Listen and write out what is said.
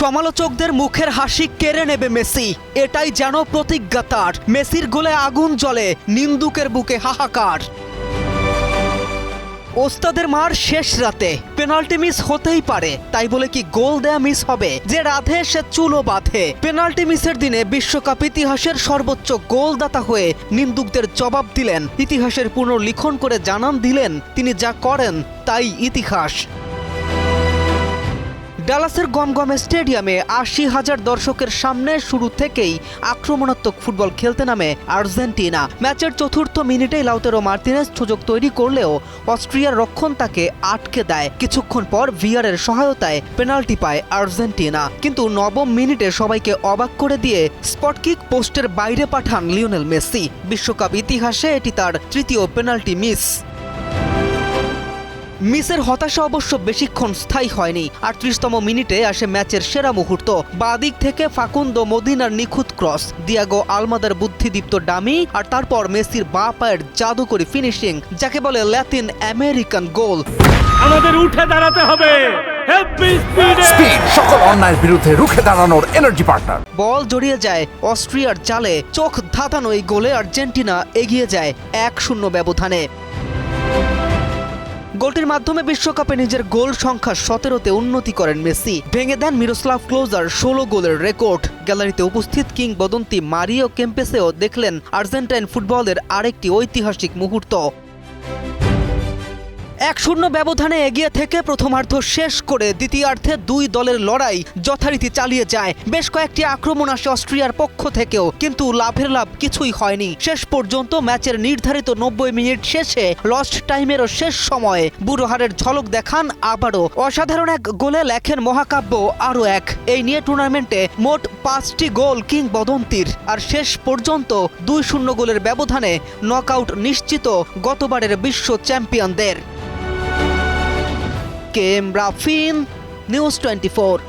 সমালোচকদের মুখের হাসি কেড়ে নেবে মেসি, এটাই যেন প্রতিজ্ঞা তার। মেসির গোলে আগুন জ্বলে, নিন্দুকের বুকে হাহাকার। ওস্তাদের মার শেষ রাতে পেনাল্টি মিস হতেই পারে, তাই বলে কি গোল দেয়া মিস হবে? যে রাধে সে চুলো বাঁধে। পেনাল্টি মিসের দিনে বিশ্বকাপ ইতিহাসের সর্বোচ্চ গোলদাতা হয়ে নিন্দুকদের জবাব দিলেন, ইতিহাসের পুনর্লিখন করে জানান দিলেন তিনি যা করেন তাই ইতিহাস। ডালাসের গমগমে স্টেডিয়ামে ৮০,০০০ দর্শকের সামনে শুরু থেকেই আক্রমণাত্মক ফুটবল খেলতে নামে আর্জেন্টিনা। ম্যাচের চতুর্থ মিনিটেই লাউতারো মার্তিনেজ সুযোগ তৈরি করলেও অস্ট্রিয়ার রক্ষণ তাকে আটকে দেয়। কিছুক্ষণ পর ভিআরের সহায়তায় পেনাল্টি পায় আর্জেন্টিনা, কিন্তু নবম মিনিটে সবাইকে অবাক করে দিয়ে স্পটকিক পোস্টের বাইরে পাঠান লিওনেল মেসি। বিশ্বকাপ ইতিহাসে এটি তার তৃতীয় পেনাল্টি মিস। মিসের হতাশা অবশ্য বেশিক্ষণ স্থায়ী হয়নি। ৩৮তম মিনিটে আসে ম্যাচের সেরা মুহূর্ত। বাদিক থেকে ফাকুন্দো মদিনার নিখুঁত ক্রস, দিয়াগো আলমাদার বুদ্ধিদীপ্ত ডামি, আর তারপর মেসির বাঁ পায়ের জাদুকরী ফিনিশিং, যাকে বলে ল্যাতিন আমেরিকান গোল। আমাদের উঠে দাঁড়াতে হবে, সকল অন্যায়ের বিরুদ্ধে রুখে দাঁড়ানোর এনার্জি পার্টনার। বল জড়িয়ে যায় অস্ট্রিয়ার জালে, চোখ ধাঁধানো এই গোলে আর্জেন্টিনা এগিয়ে যায় ১-০ ব্যবধানে। গোলটির মাধ্যমে বিশ্বকাপে নিজের গোল সংখ্যা ১৭তে উন্নতি করেন মেসি। ভেঙে দেন মিরোস্লাভ ক্লোজার ১৬ গোলের রেকর্ড। গ্যালারিতে উপস্থিত কিংবদন্তি মারিও কেম্পেসেও দেখলেন আর্জেন্টাইন ফুটবলের আরেকটি ঐতিহাসিক মুহূর্ত। ১-০ ব্যবধানে এগিয়ে থেকে প্রথমার্ধ শেষ করে দ্বিতীয়ার্ধে দুই দলের লড়াই যথারীতি চালিয়ে যায়। বেশ কয়েকটি আক্রমণ আসে অস্ট্রিয়ার পক্ষ থেকেও, কিন্তু লাভের লাভ কিছুই হয়নি। শেষ পর্যন্ত ম্যাচের নির্ধারিত ৯০ মিনিট শেষে লস্ট টাইমেরও শেষ সময়ে বুড়ো হারের ঝলক দেখান আবারও। অসাধারণ এক গোলে লেখেন মহাকাব্য আরও এক। এই নিয়ে টুর্নামেন্টে মোট ৫টি গোল কিংবদন্তির, আর শেষ পর্যন্ত ২-০ গোলের ব্যবধানে নকআউট নিশ্চিত গতবারের বিশ্ব চ্যাম্পিয়নদের। কেএম রাফিন, নিউজ 24।